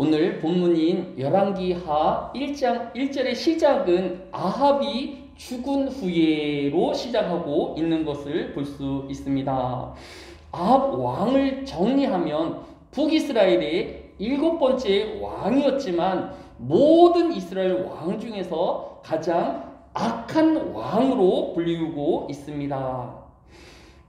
오늘 본문인 열왕기하 1장 1절의 시작은 아합이 죽은 후에로 시작하고 있는 것을 볼 수 있습니다. 아합 왕을 정리하면 북이스라엘의 7번째 왕이었지만 모든 이스라엘 왕 중에서 가장 악한 왕으로 불리우고 있습니다.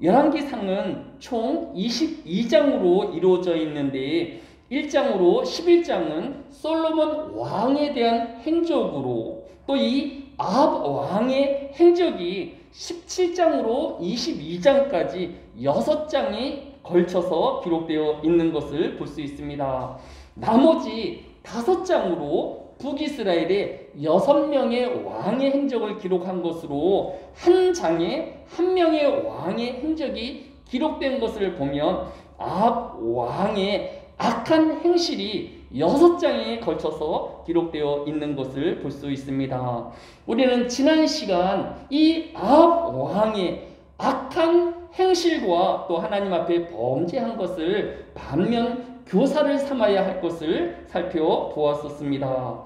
열왕기상은 총 22장으로 이루어져 있는데 1장으로 11장은 솔로몬 왕에 대한 행적으로, 또 이 아합 왕의 행적이 17장으로 22장까지 6장이 걸쳐서 기록되어 있는 것을 볼 수 있습니다. 나머지 5장으로 북이스라엘의 6명의 왕의 행적을 기록한 것으로 한 장에 한 명의 왕의 행적이 기록된 것을 보면 아합 왕의 악한 행실이 6장에 걸쳐서 기록되어 있는 것을 볼 수 있습니다. 우리는 지난 시간 이 아합 왕의 악한 행실과 또 하나님 앞에 범죄한 것을 반면 교사를 삼아야 할 것을 살펴보았었습니다.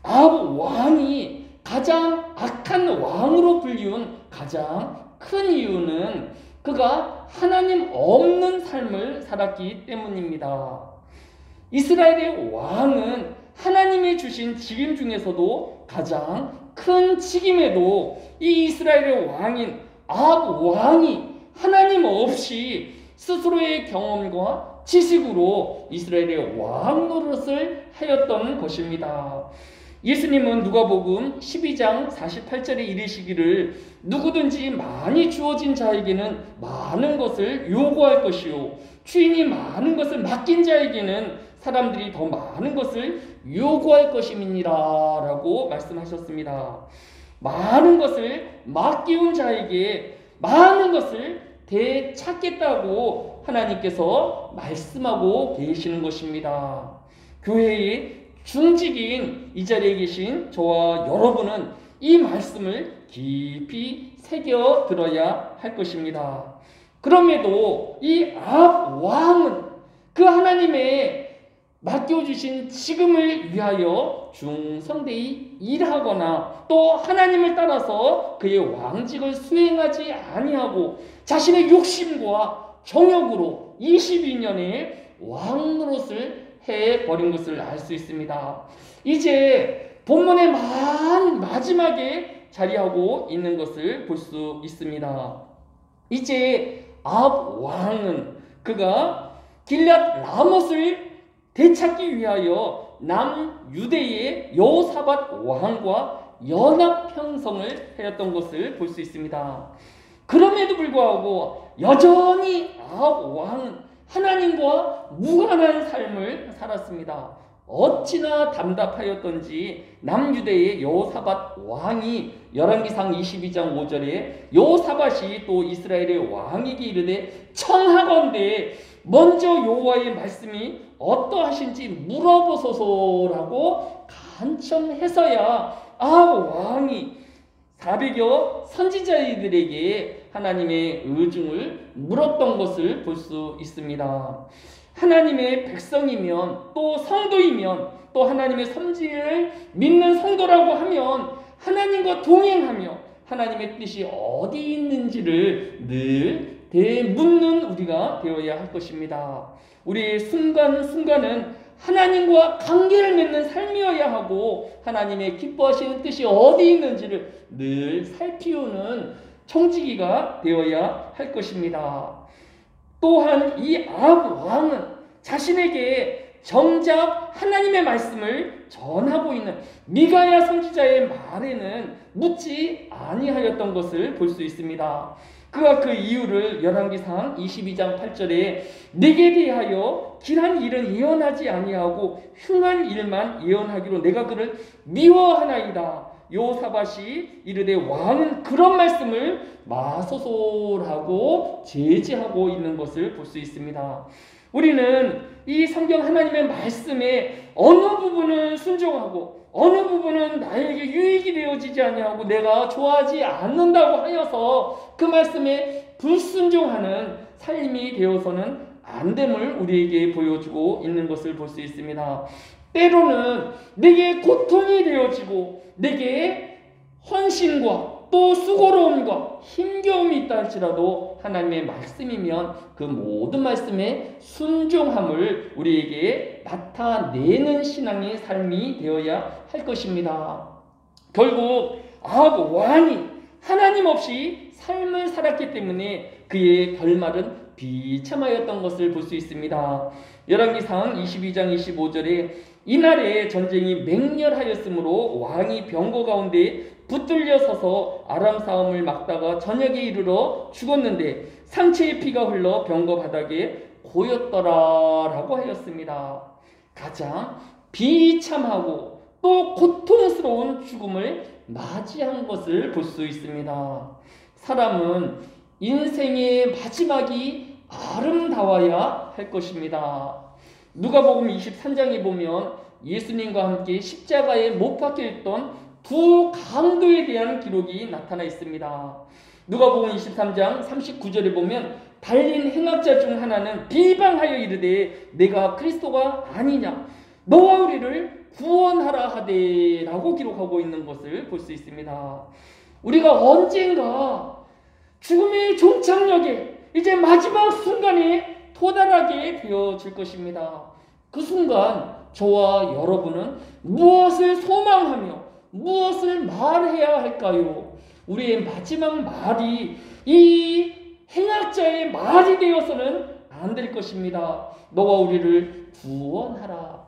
아합 왕이 가장 악한 왕으로 불리운 가장 큰 이유는 그가 하나님 없는 삶을 살았기 때문입니다. 이스라엘의 왕은 하나님이 주신 직임 중에서도 가장 큰 직임에도 이 이스라엘의 왕인 아합 왕이 하나님 없이 스스로의 경험과 지식으로 이스라엘의 왕 노릇을 하였던 것입니다. 예수님은 누가복음 12장 48절에 이르시기를 누구든지 많이 주어진 자에게는 많은 것을 요구할 것이요 주인이 많은 것을 맡긴 자에게는 사람들이 더 많은 것을 요구할 것임이니라 라고 말씀하셨습니다. 많은 것을 맡기운 자에게 많은 것을 되찾겠다고 하나님께서 말씀하고 계시는 것입니다. 교회의 중직인 이 자리에 계신 저와 여러분은 이 말씀을 깊이 새겨 들어야 할 것입니다. 그럼에도 이 아합 왕은 그 하나님의 맡겨주신 직임을 위하여 중성되이 일하거나 또 하나님을 따라서 그의 왕직을 수행하지 아니하고 자신의 욕심과 정욕으로 22년의 왕 노릇을 해버린 것을 알 수 있습니다. 이제 본문의 마지막에 자리하고 있는 것을 볼 수 있습니다. 이제 아합 왕은 그가 길앗 라못을 되찾기 위하여 남유대의 여호사밧 왕과 연합 형성을 하였던 것을 볼 수 있습니다. 그럼에도 불구하고 여전히 아합 왕은 하나님과 무관한 삶을 살았습니다. 어찌나 담답하였던지 남유대의 여호사밧 왕이 열왕기상 22장 5절에 여호사밧이 또 이스라엘의 왕에게 이르되 청하건대 먼저 여호와의 말씀이 어떠하신지 물어보소서라고 간청해서야 아합 왕이 400여 선지자들에게 하나님의 의중을 물었던 것을 볼 수 있습니다. 하나님의 백성이면 또 성도이면 또 하나님의 선지를 믿는 성도라고 하면 하나님과 동행하며 하나님의 뜻이 어디 있는지를 늘 되묻는 우리가 되어야 할 것입니다. 우리의 순간순간은 하나님과 관계를 맺는 삶이어야 하고 하나님의 기뻐하시는 뜻이 어디 있는지를 늘 살피우는 청지기가 되어야 할 것입니다. 또한 이 아합 왕은 자신에게 정작 하나님의 말씀을 전하고 있는 미가야 선지자의 말에는 묻지 아니하였던 것을 볼 수 있습니다. 그가 그 이유를 열왕기상 22장 8절에 내게 대하여 길한 일은 예언하지 아니하고 흉한 일만 예언하기로 내가 그를 미워하나이다. 여호사밧이 이르되 왕은 그런 말씀을 마소서라고 제지하고 있는 것을 볼 수 있습니다. 우리는 이 성경 하나님의 말씀에 어느 부분은 순종하고 어느 부분은 나에게 유익이 되어지지 아니하고 내가 좋아하지 않는다고 하여서 그 말씀에 불순종하는 삶이 되어서는 안됨을 우리에게 보여주고 있는 것을 볼 수 있습니다. 때로는 내게 고통이 되어지고 내게 헌신과 또 수고로움과 힘겨움이 있다 할지라도 하나님의 말씀이면 그 모든 말씀에 순종함을 우리에게 나타내는 신앙의 삶이 되어야 할 것입니다. 결국 아합 왕이 하나님 없이 삶을 살았기 때문에 그의 결말은 비참하였던 것을 볼 수 있습니다. 열왕기상 22장 25절에 이날에 전쟁이 맹렬하였으므로 왕이 병거 가운데 붙들려 서서 아람 싸움을 막다가 저녁에 이르러 죽었는데 상체에 피가 흘러 병거 바닥에 고였더라라고 하였습니다. 가장 비참하고 또 고통스러운 죽음을 맞이한 것을 볼 수 있습니다. 사람은 인생의 마지막이 아름다워야 할 것입니다. 누가복음 23장에 보면 예수님과 함께 십자가에 못 박혀 있던 두 강도에 대한 기록이 나타나 있습니다. 누가복음 23장 39절에 보면 달린 행악자 중 하나는 비방하여 이르되 내가 그리스도가 아니냐 너와 우리를 구원하라 하되 라고 기록하고 있는 것을 볼 수 있습니다. 우리가 언젠가 죽음의 종착역에 이제 마지막 순간에 도달하게 되어질 것입니다. 그 순간 저와 여러분은 무엇을 소망하며 무엇을 말해야 할까요? 우리의 마지막 말이 이 행악자의 말이 되어서는 안 될 것입니다. 너와 우리를 구원하라.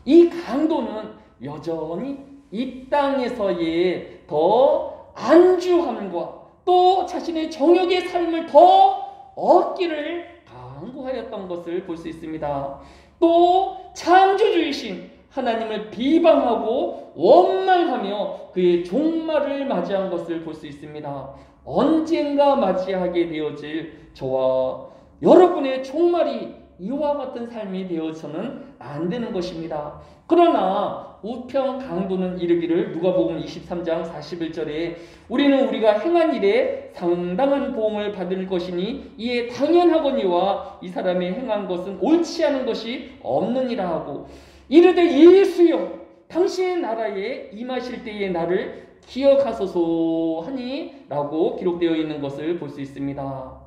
이 강도는 여전히 이 땅에서의 더 안주함과 또 자신의 정욕의 삶을 더 얻기를 강구하였던 것을 볼 수 있습니다. 또 창조주이신 하나님을 비방하고 원망하며 그의 종말을 맞이한 것을 볼 수 있습니다. 언젠가 맞이하게 되어질 저와 여러분의 종말이 이와 같은 삶이 되어서는 안 되는 것입니다. 그러나 우편 강도는 이르기를 누가복음 23장 41절에 우리는 우리가 행한 일에 상당한 보응을 받을 것이니 이에 당연하거니와 이 사람이 행한 것은 옳지 않은 것이 없느니라 하고 이르되 예수여 당신의 나라에 임하실 때에 나를 기억하소서 하니 라고 기록되어 있는 것을 볼 수 있습니다.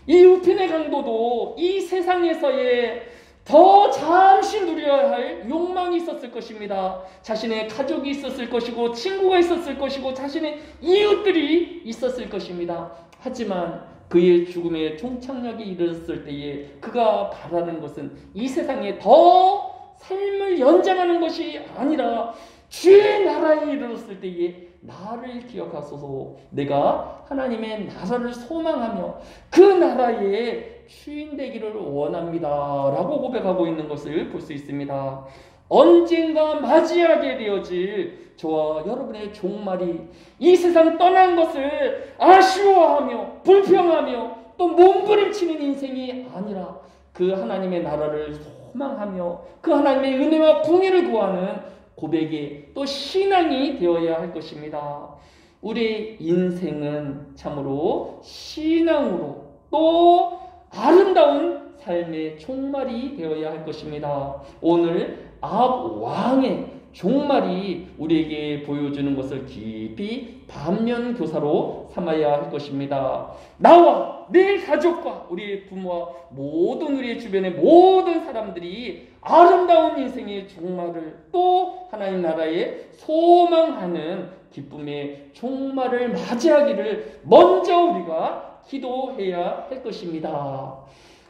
이 우편의 강도도 이 세상에서의 더 잠시 누려야 할 욕망이 있었을 것입니다. 자신의 가족이 있었을 것이고 친구가 있었을 것이고 자신의 이웃들이 있었을 것입니다. 하지만 그의 죽음의 종착역에 이르렀을 때에 그가 바라는 것은 이 세상에 더 삶을 연장하는 것이 아니라 주의 나라에 이르렀을 때에 나를 기억하소서 내가 하나님의 나라를 소망하며 그 나라의 주인 되기를 원합니다 라고 고백하고 있는 것을 볼 수 있습니다. 언젠가 맞이하게 되어질 저와 여러분의 종말이 이 세상 떠난 것을 아쉬워하며 불평하며 또 몸부림치는 인생이 아니라 그 하나님의 나라를 소망하며 그 하나님의 은혜와 궁예를 구하는 고백이 또 신앙이 되어야 할 것입니다. 우리 인생은 참으로 신앙으로 또 아름다운 삶의 종말이 되어야 할 것입니다. 오늘 아합 왕의 종말이 우리에게 보여주는 것을 깊이 반면교사로 삼아야 할 것입니다. 나와 내 가족과 우리의 부모와 모든 우리의 주변의 모든 사람들이 아름다운 인생의 종말을 또 하나님 나라에 소망하는 기쁨의 종말을 맞이하기를 먼저 우리가 기도해야 할 것입니다.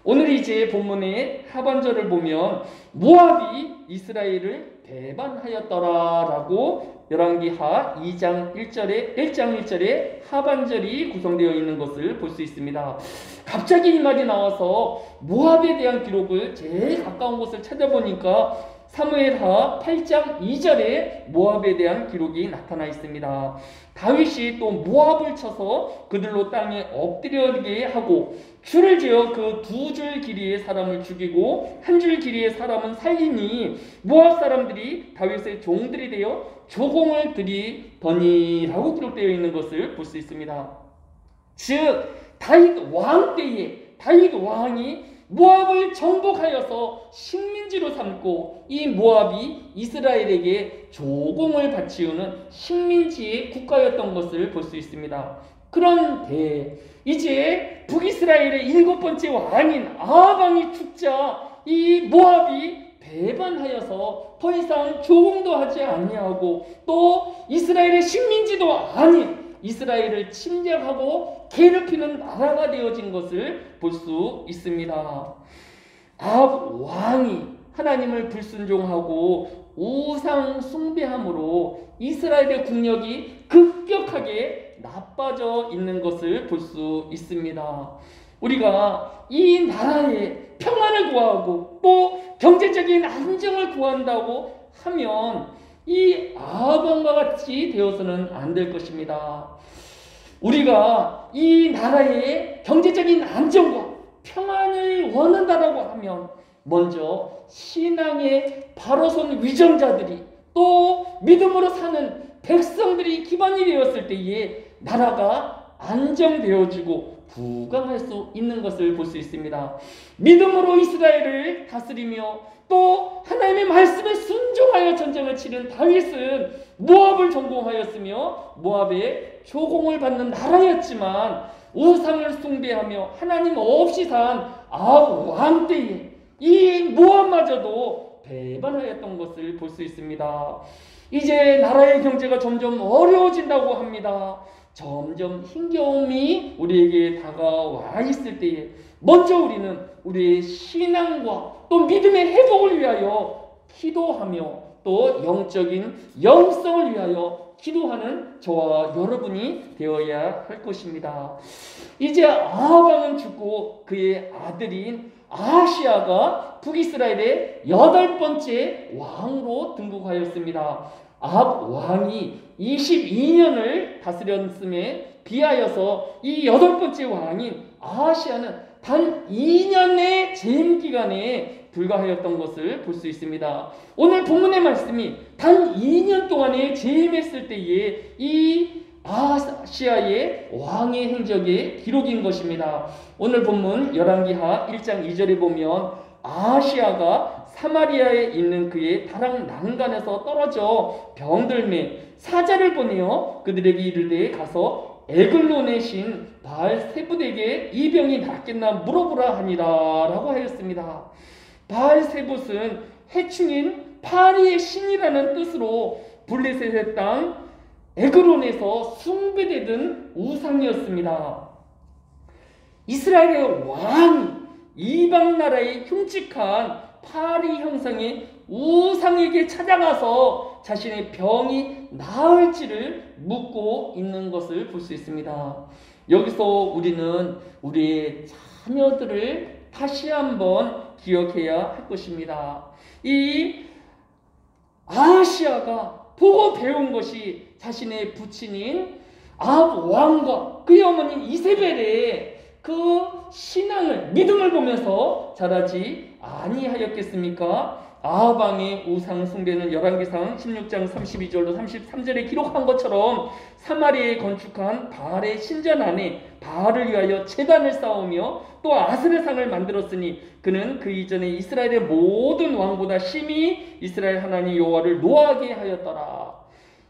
오늘 이제 본문의 하반절을 보면 모압이 이스라엘을 배반하였더라라고 열왕기하 2장 1절에 하반절이 구성되어 있는 것을 볼 수 있습니다. 갑자기 이 말이 나와서 모압에 대한 기록을 제일 가까운 곳을 찾아보니까 사무엘하 8장 2절에 모압에 대한 기록이 나타나 있습니다. 다윗이 또 모압을 쳐서 그들로 땅에 엎드려게 하고 줄을 지어 그 2줄 길이의 사람을 죽이고 1줄 길이의 사람은 살리니 모압 사람들이 다윗의 종들이 되어 조공을 드리더니라고 기록되어 있는 것을 볼 수 있습니다. 즉 다윗 왕 때에 다윗 왕이 모압을 정복하여서 식민지로 삼고 이 모압이 이스라엘에게 조공을 바치우는 식민지의 국가였던 것을 볼 수 있습니다. 그런데 이제 북이스라엘의 7번째 왕인 아합 왕이 죽자 이 모압이 배반하여서 더 이상 조공도 하지 아니하고 또 이스라엘의 식민지도 아닌 이스라엘을 침략하고 괴롭히는 나라가 되어진 것을 볼 수 있습니다. 아합 왕이 하나님을 불순종하고 우상 숭배함으로 이스라엘의 국력이 급격하게 나빠져 있는 것을 볼 수 있습니다. 우리가 이 나라의 평안을 구하고 또 경제적인 안정을 구한다고 하면 이 아합 왕과 같이 되어서는 안 될 것입니다. 우리가 이 나라의 경제적인 안정과 평안을 원한다라고 하면 먼저 신앙의 바로 선 위정자들이 또 믿음으로 사는 백성들이 기반이 되었을 때에 나라가 안정되어지고 부강할 수 있는 것을 볼 수 있습니다. 믿음으로 이스라엘을 다스리며 또 하나님의 말씀에 순종하여 전쟁을 치른 다윗은 모압을 전공하였으며 모압의 조공을 받는 나라였지만 우상을 숭배하며 하나님 없이 산 아합 왕 때에 이 모압마저도 배반하였던 것을 볼 수 있습니다. 이제 나라의 경제가 점점 어려워진다고 합니다. 점점 힘겨움이 우리에게 다가와 있을 때에 먼저 우리는 우리의 신앙과 또 믿음의 회복을 위하여 기도하며 또 영적인 영성을 위하여 기도하는 저와 여러분이 되어야 할 것입니다. 이제 아합 왕은 죽고 그의 아들인 아하시야가 북이스라엘의 8번째 왕으로 등극하였습니다. 아합 왕이 22년을 다스렸음에 비하여서 이 8번째 왕인 아하시야는 단 2년의 재임 기간에 불과하였던 것을 볼 수 있습니다. 오늘 본문의 말씀이 단 2년 동안에 재임했을 때에 이 아하시야의 왕의 행적의 기록인 것입니다. 오늘 본문 열왕기하 1장 2절에 보면 아하시야가 사마리아에 있는 그의 다락 난간에서 떨어져 병들매 사자를 보내어 그들에게 이르되 가서 에글론의 신 바알세붓에게 이 병이 낫겠나 물어보라 하니라 라고 하였습니다. 바알세붓은 해충인 파리의 신이라는 뜻으로 블레셋의 땅 에글론에서 숭배되던 우상이었습니다. 이스라엘의 왕이 이방 나라의 흉측한 파리 형상의 우상에게 찾아가서 자신의 병이 나을지를 묻고 있는 것을 볼 수 있습니다. 여기서 우리는 우리의 자녀들을 다시 한번 기억해야 할 것입니다. 이 아하시야가 보고 배운 것이 자신의 부친인 아합 왕과 그의 어머니 이세벨의 그 신앙을 믿음을 보면서 자라지 아니하였겠습니까? 아합 왕의 우상 숭배는 열왕기상 16장 32절로 33절에 기록한 것처럼 사마리아에 건축한 바알의 신전 안에 바알을 위하여 제단을 쌓으며 또 아스레상을 만들었으니 그는 그 이전에 이스라엘의 모든 왕보다 심히 이스라엘 하나님 여호와를 노하게 하였더라.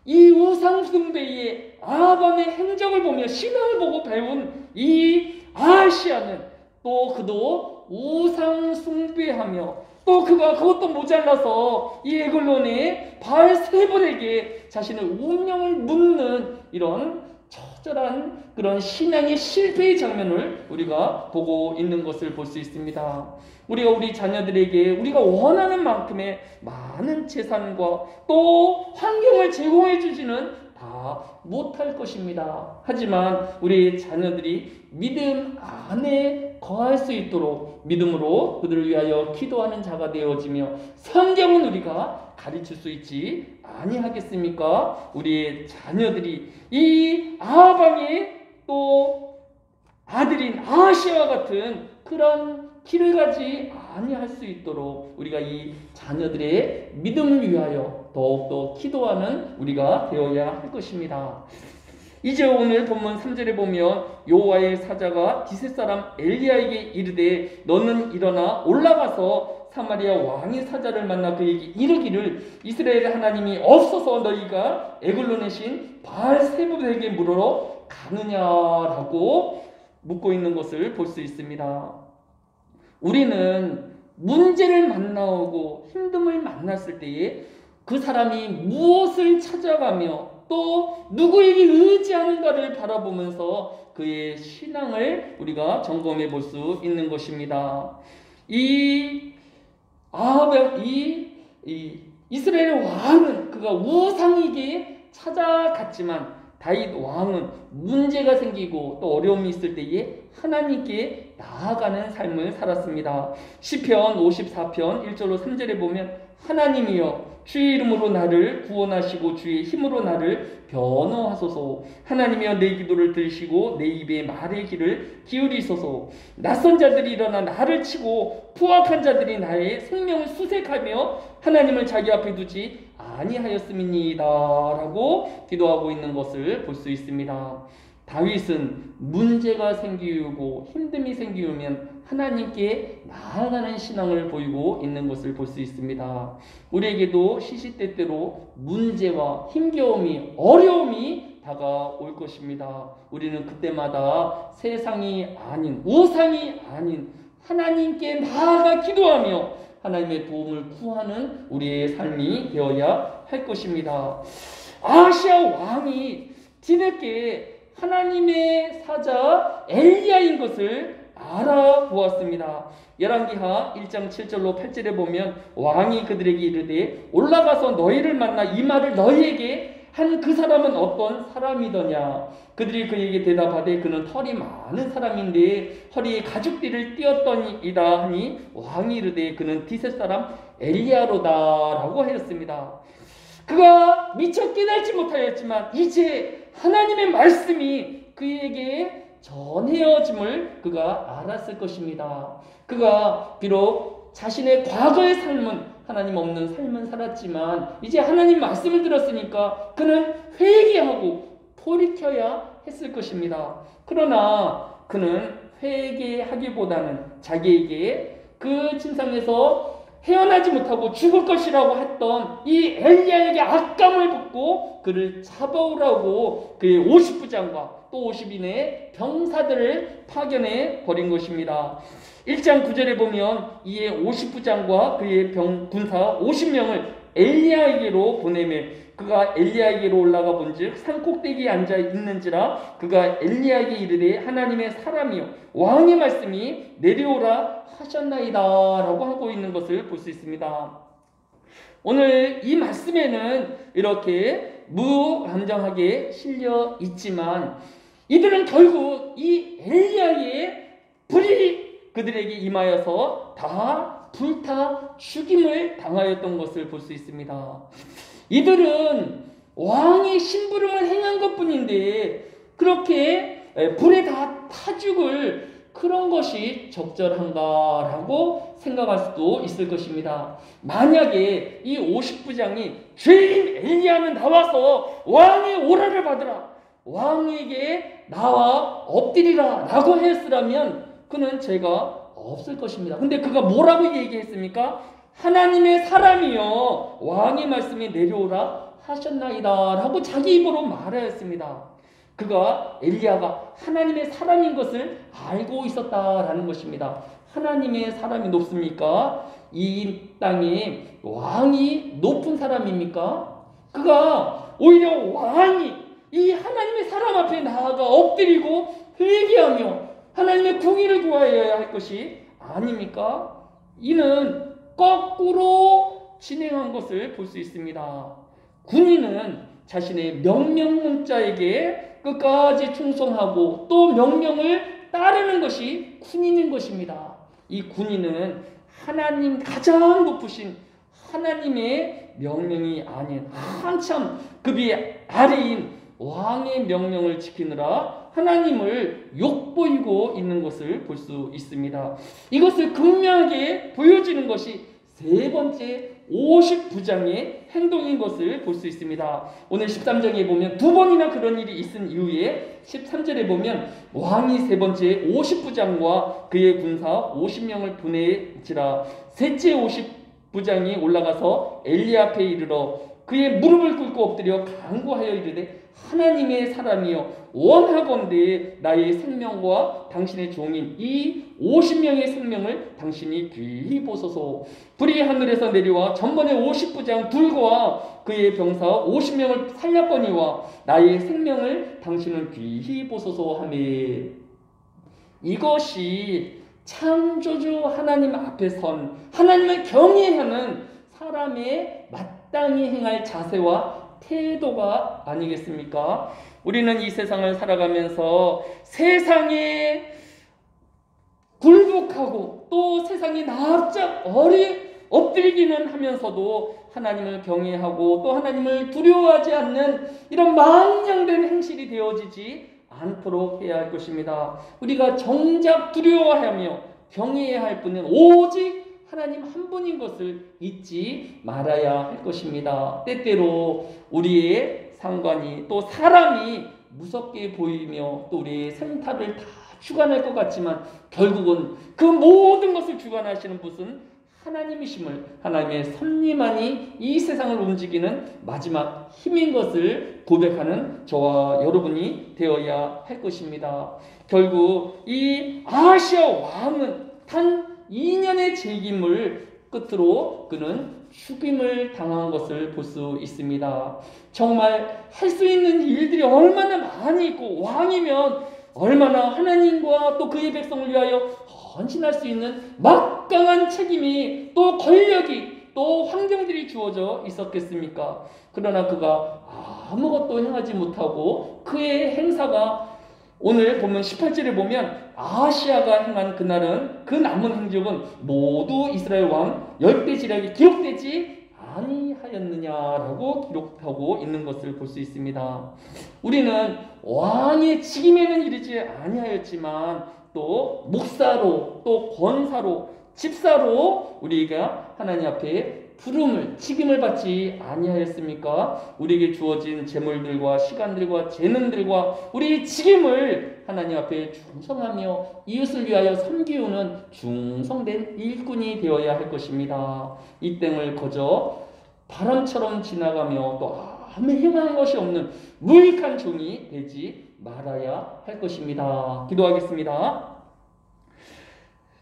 이 우상 숭배의 아합 왕의 행적을 보며 신앙을 보고 배운 이 아하시야는 또 그도 우상 숭배하며 또 그가 그것도 모자라서 이 에글론의 바알세불에게 자신의 운명을 묻는 이런 처절한 그런 신앙의 실패의 장면을 우리가 보고 있는 것을 볼 수 있습니다. 우리가 우리 자녀들에게 우리가 원하는 만큼의 많은 재산과 또 환경을 제공해 주지는 다 못할 것입니다. 하지만 우리 자녀들이 믿음 안에 거할 수 있도록 믿음으로 그들을 위하여 기도하는 자가 되어지며 성경은 우리가 가르칠 수 있지 아니하겠습니까? 우리의 자녀들이 이 아합 왕의 또 아들인 아하시야와 같은 그런 길을 가지 아니할 수 있도록 우리가 이 자녀들의 믿음을 위하여 더욱더 기도하는 우리가 되어야 할 것입니다. 이제 오늘 본문 3절에 보면 여호와의 사자가 디셋 사람 엘리야에게 이르되 너는 일어나 올라가서 사마리아 왕의 사자를 만나 그에게 이르기를 이스라엘의 하나님이 없어서 너희가 에글론의 신 바알세불에게 물으러 가느냐라고 묻고 있는 것을 볼 수 있습니다. 우리는 문제를 만나고 힘듦을 만났을 때에 그 사람이 무엇을 찾아가며 또 누구에게 의지하는가를 바라보면서 그의 신앙을 우리가 점검해 볼 수 있는 것입니다. 이스라엘 왕은 그가 우상에게 찾아갔지만 다윗 왕은 문제가 생기고 또 어려움이 있을 때에 하나님께 나아가는 삶을 살았습니다. 시편 54편 1절로 3절에 보면 하나님이여 주의 이름으로 나를 구원하시고 주의 힘으로 나를 변호하소서. 하나님이여 내 기도를 들으시고 내 입에 말의 귀를 기울이소서. 낯선 자들이 일어나 나를 치고 포악한 자들이 나의 생명을 수색하며 하나님을 자기 앞에 두지 아니하였음이니이다 라고 기도하고 있는 것을 볼 수 있습니다. 다윗은 문제가 생기고 힘듦이 생기면 하나님께 나아가는 신앙을 보이고 있는 것을 볼 수 있습니다. 우리에게도 시시때때로 문제와 힘겨움이 어려움이 다가올 것입니다. 우리는 그때마다 세상이 아닌 우상이 아닌 하나님께 나아가 기도하며 하나님의 도움을 구하는 우리의 삶이 되어야 할 것입니다. 아시아 왕이 뒤늦게 하나님의 사자 엘리야인 것을 알아보았습니다. 열왕기하 1장 7절로 8절에 보면 왕이 그들에게 이르되 올라가서 너희를 만나 이 말을 너희에게 한 그 사람은 어떤 사람이더냐. 그들이 그에게 대답하되 그는 털이 많은 사람인데 허리에 가죽띠를 띄었더니이다 하니 왕이 이르되 그는 디셋 사람 엘리야로다 라고 하였습니다. 그가 미처 깨달지 못하였지만 이제 하나님의 말씀이 그에게 전해짐을 그가 알았을 것입니다. 그가 비록 자신의 과거의 삶은 하나님 없는 삶은 살았지만 이제 하나님 말씀을 들었으니까 그는 회개하고 돌이켜야 했을 것입니다. 그러나 그는 회개하기보다는 자기에게 그 침상에서 헤어나지 못하고 죽을 것이라고 했던 이 엘리야에게 악감을 붙고 그를 잡아오라고 그의 50부장과 또 50인의 병사들을 파견해 버린 것입니다. 1장 9절에 보면 이에 50부장과 그의 군사 50명을 엘리야에게로 보내매 그가 엘리야에게로 올라가 본즉 산꼭대기에 앉아 있는지라 그가 엘리야에게 이르되 하나님의 사람이여 왕의 말씀이 내려오라 하셨나이다 라고 하고 있는 것을 볼 수 있습니다. 오늘 이 말씀에는 이렇게 무감정하게 실려 있지만 이들은 결국 이 엘리야의 불이 그들에게 임하여서 다 불타 죽임을 당하였던 것을 볼 수 있습니다. 이들은 왕의 심부름을 행한 것뿐인데 그렇게 불에 다 타 죽을 그런 것이 적절한가라고 생각할 수도 있을 것입니다. 만약에 이 50부장이 죄인 엘리야는 나와서 왕의 오라를 받으라, 왕에게 나와 엎드리라 라고 했으라면 그는 죄가 없을 것입니다. 근데 그가 뭐라고 얘기했습니까? 하나님의 사람이여 왕의 말씀이 내려오라 하셨나이다 라고 자기 입으로 말하였습니다. 그가 엘리야가 하나님의 사람인 것을 알고 있었다라는 것입니다. 하나님의 사람이 높습니까? 이 땅에 왕이 높은 사람입니까? 그가 오히려 왕이 이 하나님의 사람 앞에 나아가 엎드리고 회개하며 하나님의 공의를 구하여야 할 것이 아닙니까? 이는 거꾸로 진행한 것을 볼 수 있습니다. 군인은 자신의 명령문자에게 끝까지 충성하고 또 명령을 따르는 것이 군인인 것입니다. 이 군인은 하나님 가장 높으신 하나님의 명령이 아닌 한참 급이 아래인 왕의 명령을 지키느라 하나님을 욕보이고 있는 것을 볼 수 있습니다. 이것을 극명하게 보여지는 것이 세 번째 50부장의 행동인 것을 볼 수 있습니다. 오늘 13장에 보면 두 번이나 그런 일이 있은 이후에 13절에 보면 왕이 세 번째 50부장과 그의 군사 50명을 보내지라. 셋째 50부장이 올라가서 엘리 앞에 이르러 그의 무릎을 꿇고 엎드려 간구하여 이르되 하나님의 사람이여 원하건대 나의 생명과 당신의 종인 이 50명의 생명을 당신이 귀히 보소서. 불이 하늘에서 내려와 전번에 50부장 둘과 그의 병사 50명을 살렸거니와 나의 생명을 당신은 귀히 보소서 하며. 이것이 창조주 하나님 앞에 선 하나님을 경외하는 사람의 마땅히 행할 자세와 태도가 아니겠습니까? 우리는 이 세상을 살아가면서 세상에 굴복하고 또 세상에 납작 엎드리기는 하면서도 하나님을 경외하고 또 하나님을 두려워하지 않는 이런 망령된 행실이 되어지지 않도록 해야 할 것입니다. 우리가 정작 두려워하며 경외해야 할 분은 오직 하나님 한 분인 것을 잊지 말아야 할 것입니다. 때때로 우리의 상관이 또 사람이 무섭게 보이며 또 우리의 생사를 다 주관할 것 같지만 결국은 그 모든 것을 주관하시는 분은 하나님이심을, 하나님의 섭리만이 이 세상을 움직이는 마지막 힘인 것을 고백하는 저와 여러분이 되어야 할 것입니다. 결국 이 아하시아 왕은 단 2년의 책임을 끝으로 그는 죽임을 당한 것을 볼 수 있습니다. 정말 할 수 있는 일들이 얼마나 많이 있고 왕이면 얼마나 하나님과 또 그의 백성을 위하여 헌신할 수 있는 막강한 책임이 또 권력이 또 환경들이 주어져 있었겠습니까? 그러나 그가 아무것도 행하지 못하고 그의 행사가 오늘 보면 18절에 보면 아하시아가 행한 그날은 그 남은 행적은 모두 이스라엘 왕 10대 지략이 기록되지 아니하였느냐라고 기록하고 있는 것을 볼 수 있습니다. 우리는 왕의 직임에는 이르지 아니하였지만 또 목사로 또 권사로 집사로 우리가 하나님 앞에 부름을 직임을 받지 아니하였습니까? 우리에게 주어진 재물들과 시간들과 재능들과 우리의 직임을 하나님 앞에 충성하며 이웃을 위하여 섬기우는 충성된 일꾼이 되어야 할 것입니다. 이 땅을 거저 바람처럼 지나가며 또 아무 행한 것이 없는 무익한 종이 되지 말아야 할 것입니다. 기도하겠습니다.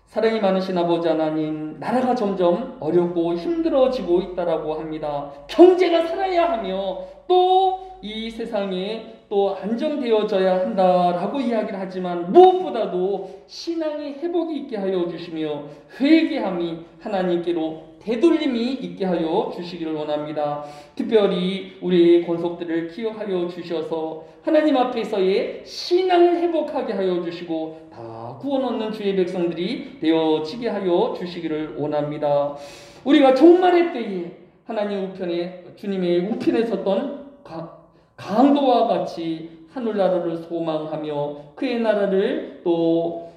사랑이 많으신 아버지 하나님, 나라가 점점 어렵고 힘들어지고 있다라고 합니다. 경제가 살아야 하며 또 이 세상에 또 안정되어져야 한다라고 이야기를 하지만 무엇보다도 신앙의 회복이 있게 하여 주시며 회개함이 하나님께로 되돌림이 있게 하여 주시기를 원합니다. 특별히 우리의 권속들을 기억하여 주셔서 하나님 앞에서의 신앙을 회복하게 하여 주시고 다 구원 얻는 주의 백성들이 되어지게 하여 주시기를 원합니다. 우리가 종말의 때에 하나님 우편에 주님의 우편에 섰던 강도와 같이 하늘나라를 소망하며 그의 나라를 또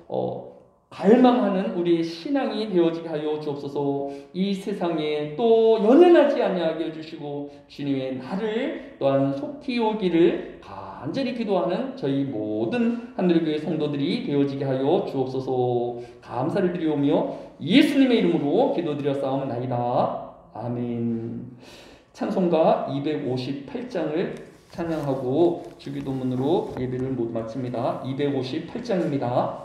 갈망하는 우리의 신앙이 되어지게 하여 주옵소서. 이 세상에 또 연연하지 아니하게 해주시고 주님의 날을 또한 속히 오기를 간절히 기도하는 저희 모든 하늘교회 성도들이 되어지게 하여 주옵소서. 감사를 드리오며 예수님의 이름으로 기도드렸사옵나이다. 아멘. 찬송가 258장을 찬양하고 주기도문으로 예배를 모두 마칩니다. 258장입니다.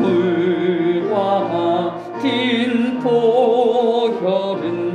샘물과 같은 보혈은